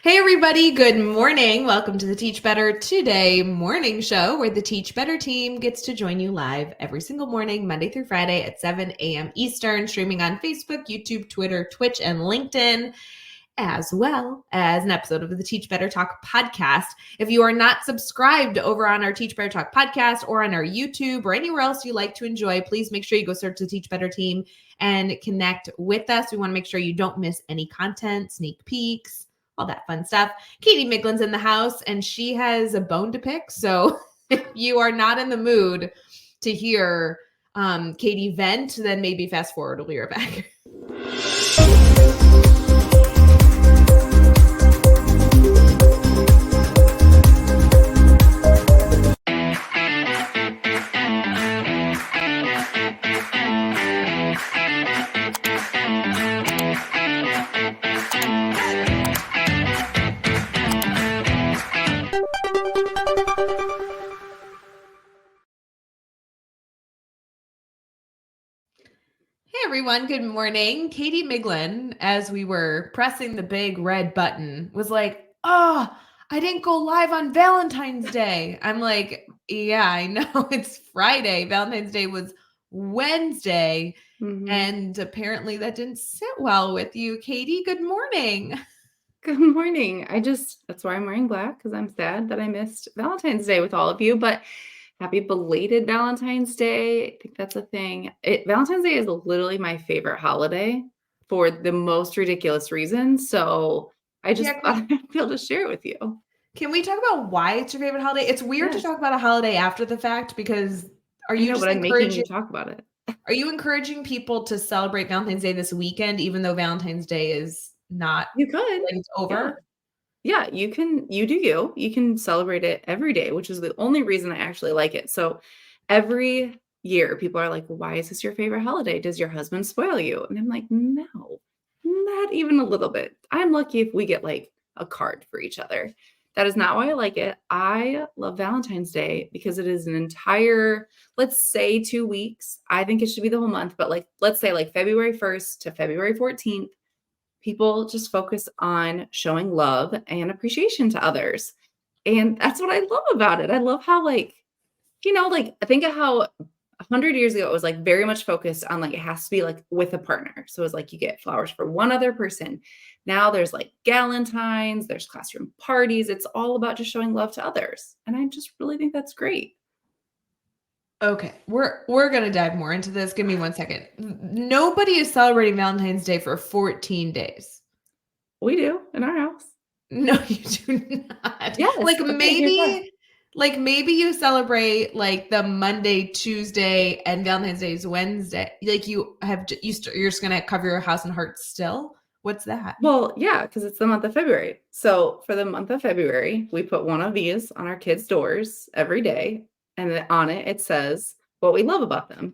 Hey everybody, good morning. Welcome to the Teach Better Today morning show where the Teach Better team gets to join you live every single morning, Monday through Friday at 7 a.m. Eastern, streaming on Facebook, YouTube, Twitter, Twitch, and LinkedIn, as well as an episode of the Teach Better Talk podcast. If you are not subscribed over on our Teach Better Talk podcast or on our YouTube or anywhere else you like to enjoy, please make sure you go search the Teach Better team and connect with us. We want to make sure you don't miss any content, sneak peeks, all that fun stuff. Katie Miglin's in the house and she has a bone to pick. So if you are not in the mood to hear Katie vent, then maybe fast forward, we'll be right back. Hey everyone, good morning. Katie Miglin, as we were pressing the big red button, was like, "Oh, I didn't go live on Valentine's Day." I'm like, "Yeah, I know it's Friday. Valentine's Day was Wednesday." And apparently that didn't sit well with you. Katie, good morning. Good morning. That's why I'm wearing black, because I'm sad that I missed Valentine's Day with all of you, but happy belated Valentine's Day. I think that's a thing. Valentine's Day is literally my favorite holiday for the most ridiculous reasons. So I just Yeah, thought I'd be able to share it with you. can we talk about why it's your favorite holiday? It's weird to Yes. talk about a holiday after the fact because are I you know, just but I'm making encouraging you talk about it. Are you encouraging people to celebrate Valentine's Day this weekend, even though Valentine's Day is not You could. like it's Yeah. over? Yeah, you do you. You can celebrate it every day, which is the only reason I actually like it. So every year people are like, "Well, why is this your favorite holiday? Does your husband spoil you?" And I'm like, "No, not even a little bit. I'm lucky if we get like a card for each other." That is not why I like it. I love Valentine's Day because it is an entire, let's say 2 weeks. I think it should be the whole month, but like let's say like February 1st to February 14th, people just focus on showing love and appreciation to others. And that's what I love about it. I love how, like, like, think of how 100 years ago it was like very much focused on like it has to be like with a partner. So it's like you get flowers for one other person. Now there's like galentines, there's classroom parties. It's all about just showing love to others. And I just really think that's great. Okay, we're gonna dive more into this. Give me 1 second. Nobody is celebrating Valentine's Day for 14 days. We do in our house. No, you do not. Yes. Okay, here's why. Like maybe you celebrate like the Monday, Tuesday, and Valentine's Day is Wednesday. Like you're just gonna cover your house in hearts still. What's that? Well, yeah, because it's the month of February. So for the month of February, we put one of these on our kids' doors every day. And then on it, it says what we love about them.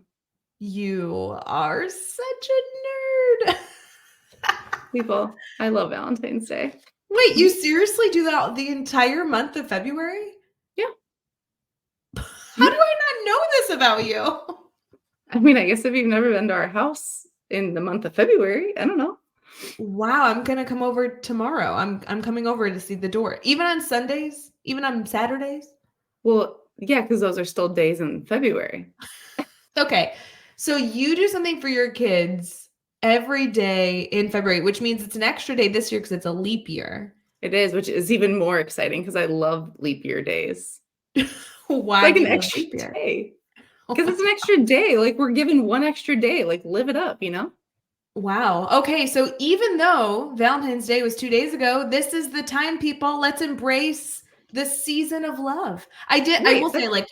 You are such a nerd. People, I love Valentine's Day. Wait, you seriously do that the entire month of February? Yeah. How do I not know this about you? I mean, I guess if you've never been to our house in the month of February, I don't know. Wow, I'm gonna come over tomorrow. I'm coming over to see the door. Even on Sundays, even on Saturdays. Well, yeah, because those are still days in February. Okay. So you do something for your kids every day in February, which means it's an extra day this year because it's a leap year. It is, which is even more exciting because I love leap year days. Why Like do an you love extra leap year? day. Because it's an extra day. Like we're given one extra day. Like live it up, you know? Wow. Okay. So even though Valentine's Day was 2 days ago, this is the time, people. Let's embrace the season of love. I Right. will say, like,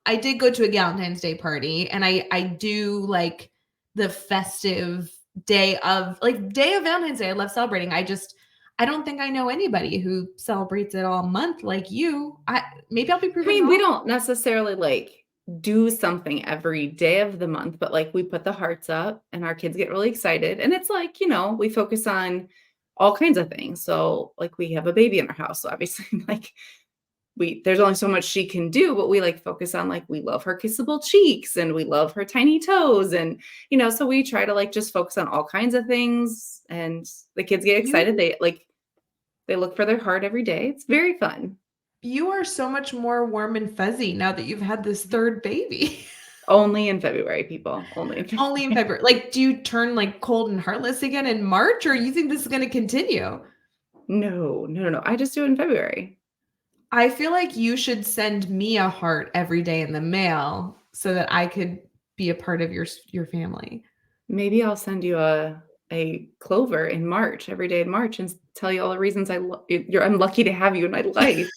I did go to a Valentine's Day party and I do like the festive day of Valentine's Day. I love celebrating. I don't think I know anybody who celebrates it all month like you. Maybe I'll be I proven mean, wrong. we don't necessarily like do something every day of the month, but like we put the hearts up and our kids get really excited. And it's like, we focus on all kinds of things. So like we have a baby in our house. So obviously like there's only so much she can do, but we like focus on like we love her kissable cheeks and we love her tiny toes. And so we try to like just focus on all kinds of things and the kids get excited. You They like They look for their heart every day. It's very fun. You are so much more warm and fuzzy now that you've had this third baby. Only in February, people. Only in Only in February. February. Like, do you turn like cold and heartless again in March, or you think this is going to continue? No, no, no, no. I just do it in February. I feel like you should send me a heart every day in the mail so that I could be a part of your family. Maybe I'll send you a clover in March, every day in March, and tell you all the reasons I'm lucky to have you in my life.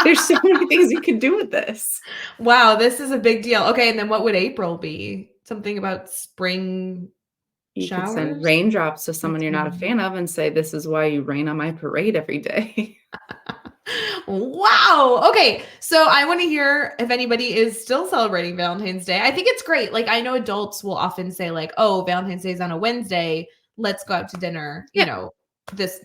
There's so many things you could do with this. Wow, this is a big deal. Okay, and then what would April be? Something about spring You could send showers? raindrops to someone That's you're not a fan of and say, "This is why you rain on my parade every day." Wow. Okay. So I want to hear if anybody is still celebrating Valentine's Day. I think it's great. Like I know adults will often say like, "Oh, Valentine's Day is on a Wednesday. Let's go out to dinner." Yeah. This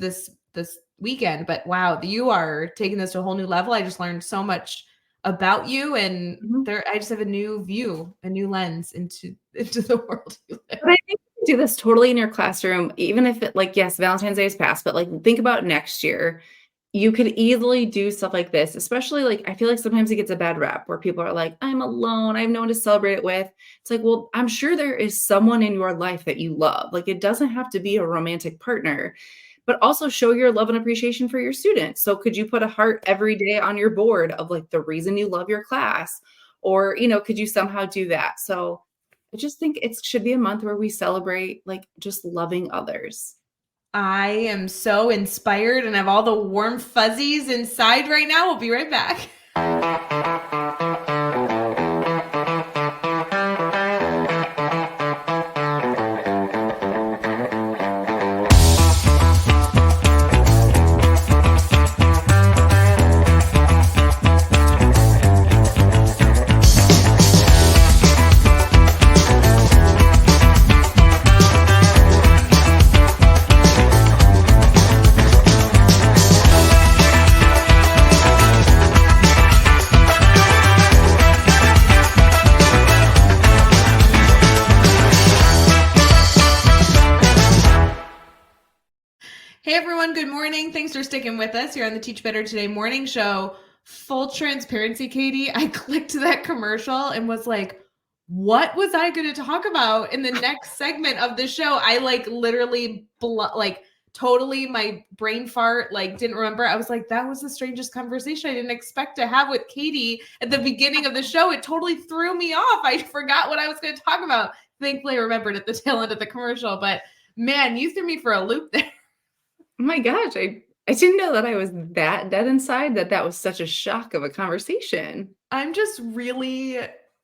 weekend. But wow, you are taking this to a whole new level. I just learned so much about you, and Mhm. I just have a new view, a new lens into the world you live. But I think you can do this totally in your classroom, even if it like, yes, Valentine's Day is past, but, like, think about next year. You could easily do stuff like this, especially, like, I feel like sometimes it gets a bad rap where people are like, "I'm alone, I have no one to celebrate it with." It's like, well, I'm sure there is someone in your life that you love. Like, it doesn't have to be a romantic partner, but also show your love and appreciation for your students. So could you put a heart every day on your board of, like, the reason you love your class? Or, could you somehow do that? So I just think it should be a month where we celebrate, like, just loving others. I am so inspired and have all the warm fuzzies inside right now. We'll be right back. Hey everyone, good morning. Thanks for sticking with us here on the Teach Better Today morning show. Full transparency, Katie, I clicked that commercial and was like, what was I going to talk about in the next segment of the show? I like literally totally my brain fart, like didn't remember. I was like, that was the strangest conversation I didn't expect to have with Katie at the beginning of the show. It totally threw me off. I forgot what I was going to talk about. Thankfully, I remembered at the tail end of the commercial, but man, you threw me for a loop there. Oh my gosh, I didn't know that I was that dead inside, that was such a shock of a conversation. I'm just really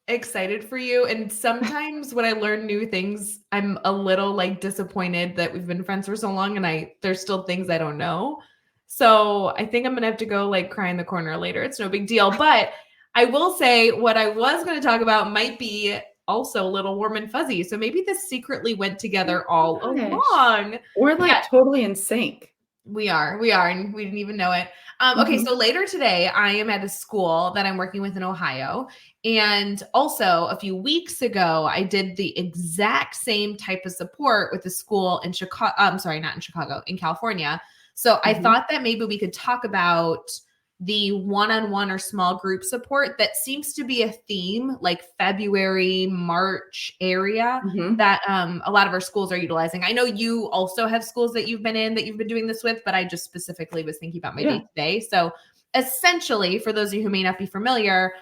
excited for you. And sometimes when I learn new things, I'm a little like disappointed that we've been friends for so long and there's still things I don't know. So I think I'm gonna have to go like cry in the corner later. It's no big deal. But I will say what I was gonna talk about might be also a little warm and fuzzy. So maybe this secretly went together all Gosh. along. We're, Yeah, like, totally in sync. we are, and we didn't even know it. Okay, Mhm, so later today, I am at a school that I'm working with in Ohio. And also, a few weeks ago, I did the exact same type of support with the school in Chicago. I'm sorry, not in Chicago, in California. So I mhm. thought that maybe we could talk about the one-on-one or small group support that seems to be a theme, like February, March area Mhm. that a lot of our schools are utilizing. I know you also have schools that you've been in that you've been doing this with, but I just specifically was thinking about my day Yeah. today. So essentially, for those of you who may not be familiar,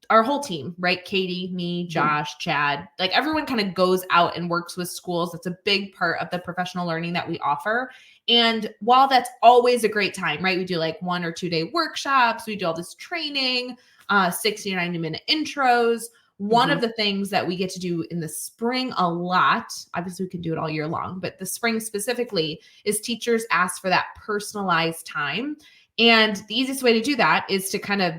our whole team, right? Katie, me, Mhm. Josh, Chad, like everyone kind of goes out and works with schools. It's a big part of the professional learning that we offer. And while that's always a great time, right? We do like 1 or 2 day workshops, we do all this training, 60 to 90 minute intros. One of Mhm. the things that we get to do in the spring a lot, obviously we can do it all year long, but the spring specifically is teachers ask for that personalized time. And the easiest way to do that is to kind of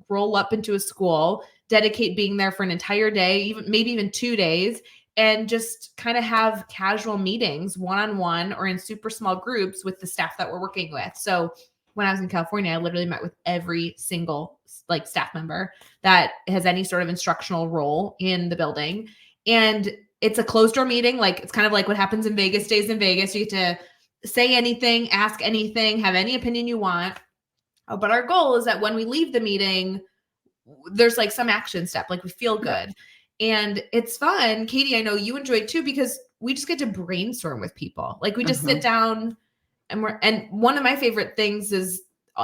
roll up into a school, dedicate being there for an entire day, even maybe even 2 days, and just kind of have casual meetings one-on-one or in super small groups with the staff that we're working with. So when I was in California, I literally met with every single like staff member that has any sort of instructional role in the building. And it's a closed door meeting. Like it's kind of like what happens in Vegas stays in Vegas. You get to say anything, ask anything, have any opinion you want. But our goal is that when we leave the meeting, there's like some action step, like we feel good. And it's fun. Katie, I know you enjoyed too, because we just get to brainstorm with people. Like we just sit down and one of my favorite things is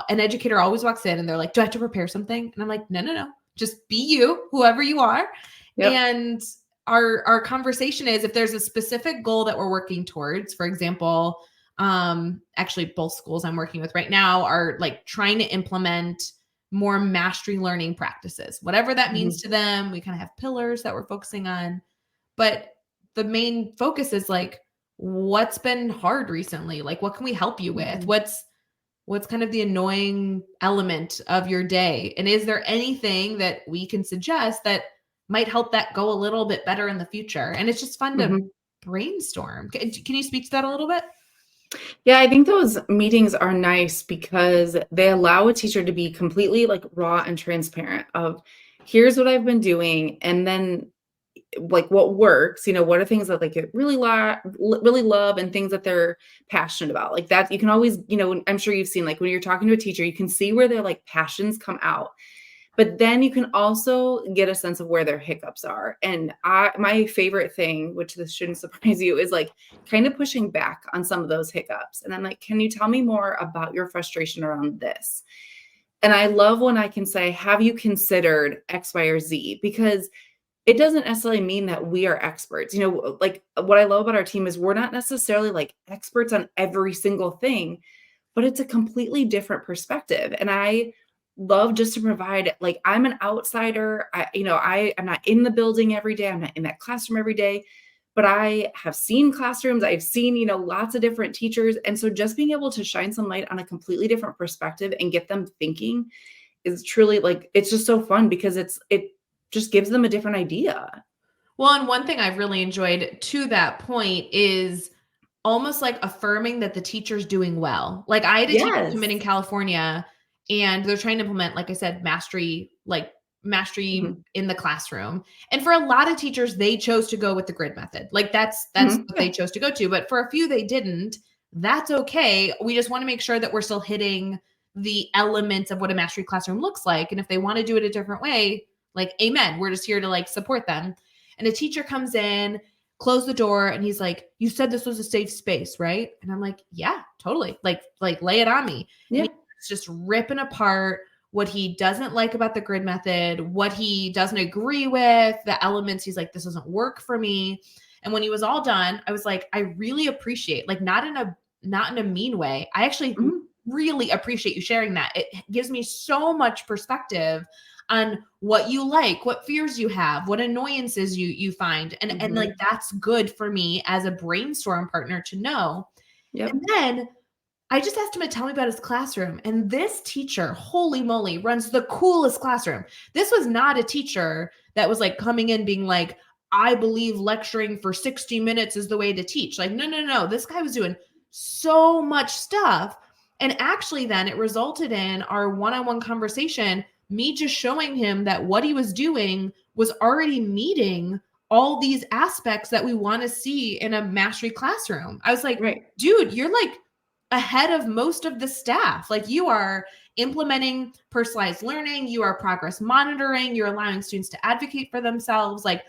an educator always walks in and they're like, do I have to prepare something? And I'm like, no, just be you, whoever you are. Yep. And our conversation is, if there's a specific goal that we're working towards, for example, actually both schools I'm working with right now are like trying to implement more mastery learning practices, whatever that means to them. We kind of have pillars that we're focusing on, but the main focus is like, what's been hard recently? Like, what can we help you with? What's kind of the annoying element of your day? And is there anything that we can suggest that might help that go a little bit better in the future? And it's just fun to brainstorm. Can you speak to that a little bit? Yeah, I think those meetings are nice because they allow a teacher to be completely like raw and transparent of here's what I've been doing, and then like what works, what are things that like it really love and things that they're passionate about. Like that you can always, I'm sure you've seen like when you're talking to a teacher, you can see where their like passions come out. But then you can also get a sense of where their hiccups are. And my favorite thing, which this shouldn't surprise you, is like kind of pushing back on some of those hiccups. And I'm like, can you tell me more about your frustration around this? And I love when I can say, have you considered X, Y, or Z? Because it doesn't necessarily mean that we are experts. Like what I love about our team is we're not necessarily like experts on every single thing, but it's a completely different perspective. And I love just to provide, like, I'm an outsider. I'm not in the building every day. I'm not in that classroom every day, but I have seen classrooms. I've seen, lots of different teachers. And so just being able to shine some light on a completely different perspective and get them thinking is truly like, it's just so fun because it just gives them a different idea. Well, and one thing I've really enjoyed to that point is almost like affirming that the teacher's doing well. Like I had a teacher come in California and they're trying to implement, like I said, mastery in the classroom. And for a lot of teachers, they chose to go with the grid method. Like that's what they chose to go to. But for a few, they didn't. That's okay. We just want to make sure that we're still hitting the elements of what a mastery classroom looks like. And if they want to do it a different way, like, amen, we're just here to like support them. And a teacher comes in, close the door, and he's like, you said this was a safe space, right? And I'm like, yeah, totally. Like lay it on me. Yeah. And he's just ripping apart what he doesn't like about the grid method, what he doesn't agree with, the elements. He's like, this doesn't work for me. And when he was all done, I was like, I really appreciate, like, not in a mean way. I actually really appreciate you sharing that. It gives me so much perspective on what you like, what fears you have, what annoyances you find. And like, that's good for me as a brainstorm partner to know. Yep. And then I just asked him to tell me about his classroom. And this teacher, holy moly, runs the coolest classroom. This was not a teacher that was like coming in being like, I believe lecturing for 60 minutes is the way to teach. Like, no. This guy was doing so much stuff. And actually then it resulted in our one-on-one conversation, me just showing him that what he was doing was already meeting all these aspects that we want to see in a mastery classroom. I was like, dude, you're like ahead of most of the staff. Like, you are implementing personalized learning, you are progress monitoring, you're allowing students to advocate for themselves. Like,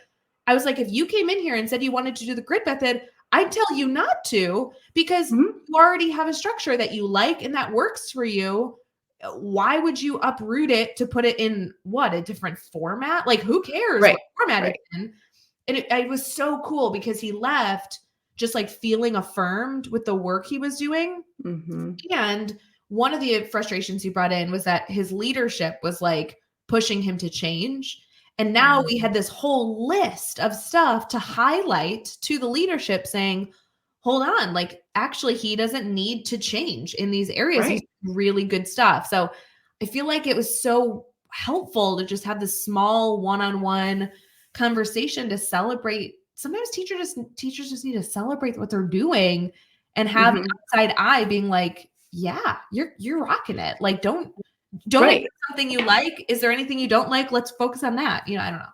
I was like, if you came in here and said you wanted to do the grid method, I'd tell you not to, because you already have a structure that you like and that works for you. Why would you uproot it to put it in a different format? Like, who cares what format it's in? And it was so cool because he left just like feeling affirmed with the work he was doing. And one of the frustrations he brought in was that his leadership was like pushing him to change. And now we had this whole list of stuff to highlight to the leadership saying, hold on, like, actually, he doesn't need to change in these areas. He's really good stuff. So I feel like it was so helpful to just have this small one-on-one conversation to celebrate. Sometimes teachers just need to celebrate what they're doing and have an outside eye being like, yeah, you're rocking it. Like, don't make something you like. Is there anything you don't like? Let's focus on that. I don't know.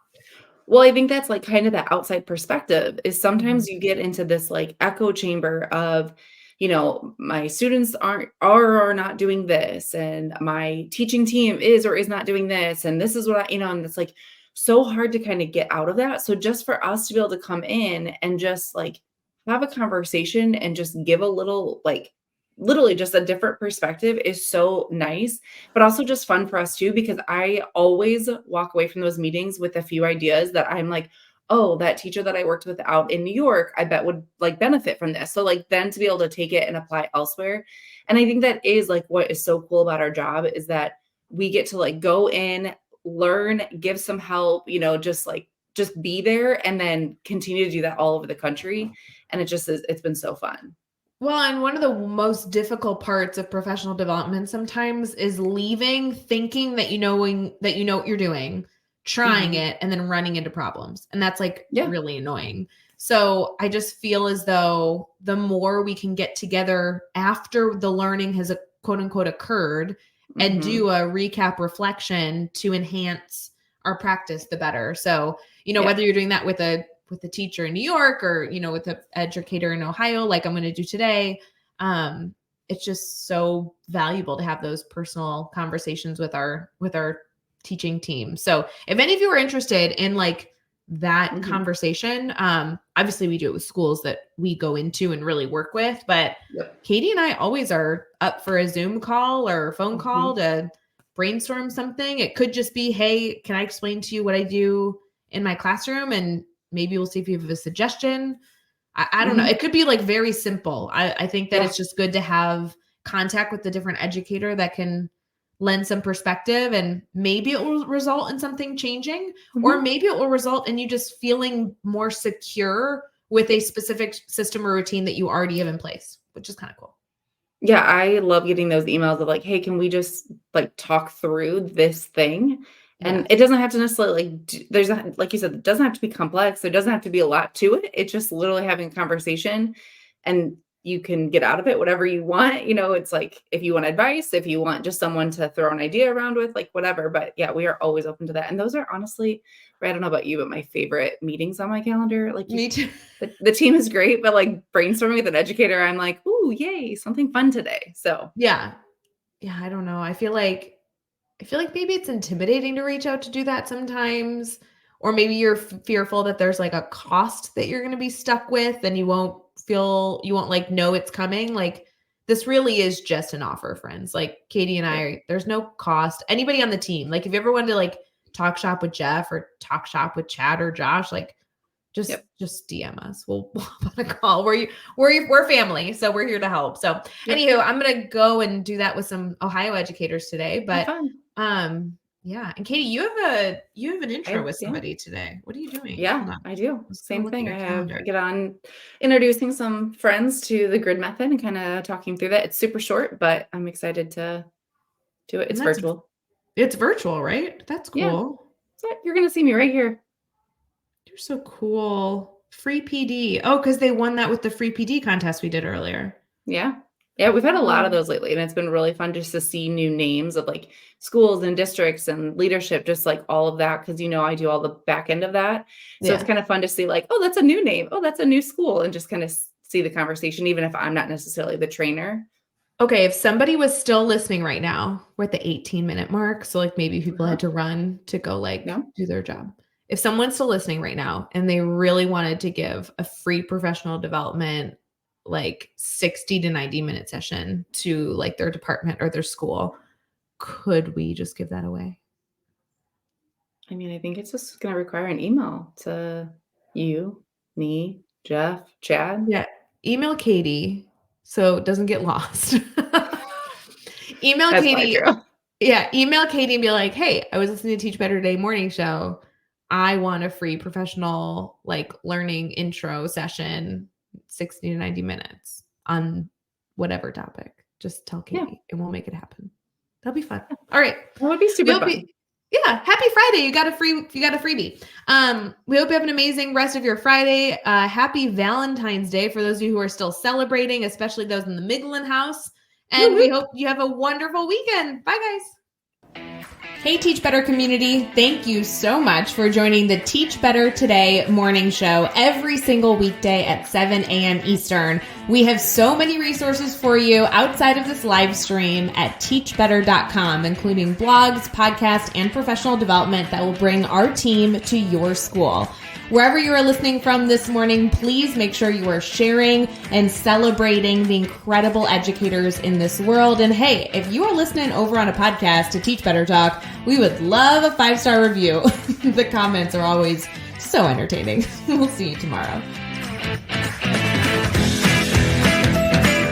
Well, I think that's like kind of the outside perspective is sometimes you get into this like echo chamber of, my students are not doing this, and my teaching team is or is not doing this, and this is what and it's like so hard to kind of get out of that. So just for us to be able to come in and just like have a conversation and just give a little, like, literally just a different perspective is so nice, but also just fun for us too, because I always walk away from those meetings with a few ideas that I'm like, oh, that teacher that I worked with out in New York, I bet would like benefit from this. So like then to be able to take it and apply it elsewhere. And I think that is like what is so cool about our job is that we get to like go in, learn, give some help, just be there and then continue to do that all over the country. And it's been so fun. Well, and one of the most difficult parts of professional development sometimes is leaving thinking that that you know what you're doing, trying Mhm. it, and then running into problems. And that's like Yeah. really annoying. So I just feel as though the more we can get together after the learning has quote unquote occurred and Mhm. do a recap reflection to enhance our practice, the better. So, Yeah. whether you're doing that with a teacher in New York or, with an educator in Ohio, like I'm going to do today. It's just so valuable to have those personal conversations with our teaching team. So if any of you are interested in like that Mhm. conversation, obviously we do it with schools that we go into and really work with, but Yep. Katie and I always are up for a Zoom call or phone call Mhm. to brainstorm something. It could just be, hey, can I explain to you what I do in my classroom? And maybe we'll see if you have a suggestion. I don't know. Mhm. It could be like very simple. I think that Yeah. it's just good to have contact with the different educator that can lend some perspective, and maybe it will result in something changing, or Mhm. maybe it will result in you just feeling more secure with a specific system or routine that you already have in place, which is kind of cool. Yeah, I love getting those emails of like, "Hey, can we just, like, talk through this thing?" And Yes. it doesn't have to necessarily, like, there's not, like you said, it doesn't have to be complex, there doesn't have to be a lot to it, it's just literally having a conversation, and you can get out of it whatever you want, it's like, if you want advice, if you want just someone to throw an idea around with, like, whatever, but yeah, we are always open to that, and those are honestly, I don't know about you, but my favorite meetings on my calendar, like, you Me too. the team is great, but, like, brainstorming with an educator, I'm like, "Ooh, yay, something fun today." So, Yeah. Yeah. I don't know. I feel like maybe it's intimidating to reach out to do that sometimes, or maybe you're fearful that there's like a cost that you're going to be stuck with and you won't like know it's coming. Like this really is just an offer, friends. Like Katie and yep, there's no cost. Anybody on the team, like if you ever wanted to like talk shop with Jeff or talk shop with Chad or Josh, like just yep, just DM us. We'll hop on a call. We're family, so we're here to help. So, yep. anywho, I'm gonna go and do that with some Ohio educators today. Have But fun. yeah. And Katie, you have an intro with Yeah. somebody today. What are you doing? Yeah, Hold on. I do. Let's go Same look at thing. your I calendar. get on introducing some friends to the grid method and kinda talking through that. It's super short, but I'm excited to do it. And It's that's virtual. it's virtual, right? That's Yeah. cool. So you're gonna see me right here. You're so cool. Free PD. Oh, because they won that with the free PD contest we did earlier. Yeah. Yeah, we've had a lot of Oh, those lately, and it's been really fun just to see new names of, like, schools and districts and leadership, just, like, all of that, because I do all the back end of that. So it's yeah. kinda fun to see, like, "Oh, that's a new name. Oh, that's a new school," and just kinda see the conversation even if I'm not necessarily the trainer. Okay, if somebody was still listening right now, we're at the 18-minute mark, so, like, maybe people Uh-huh. had to run to go, like, No? do their job. If someone's still listening right now and they really wanted to give a free professional development, like, 60 to 90-minute session to, like, their department or their school, could we just give that away? I mean, I think it's just gonna require an email to you, me, Jeff, Chad. Yeah, email Katie so it doesn't get lost. Email That's probably Katie. true. Yeah, email Katie and be like, "Hey, I was listening to Teach Better Today morning show. I want a free professional like learning intro session, 60 to 90 minutes on whatever topic." Just tell Yeah, Katie and we'll make it happen. That'll be fun. All right. that would be We super hope fun. yeah, happy Friday. You got a freebie. We hope you have an amazing rest of your Friday. Happy Valentine's Day for those of you who are still celebrating, especially those in the Miglin house. Woo And we woo. hope you have a wonderful weekend. Bye, guys. Hey, Teach Better community. Thank you so much for joining the Teach Better Today morning show every single weekday at 7 a.m. Eastern, We have so many resources for you outside of this live stream at teachbetter.com, including blogs, podcasts, and professional development that will bring our team to your school. Wherever you are listening from this morning, please make sure you are sharing and celebrating the incredible educators in this world. And hey, if you are listening over on a podcast to Teach Better Talk, we would love a 5-star review. The comments are always so entertaining. We'll see you tomorrow.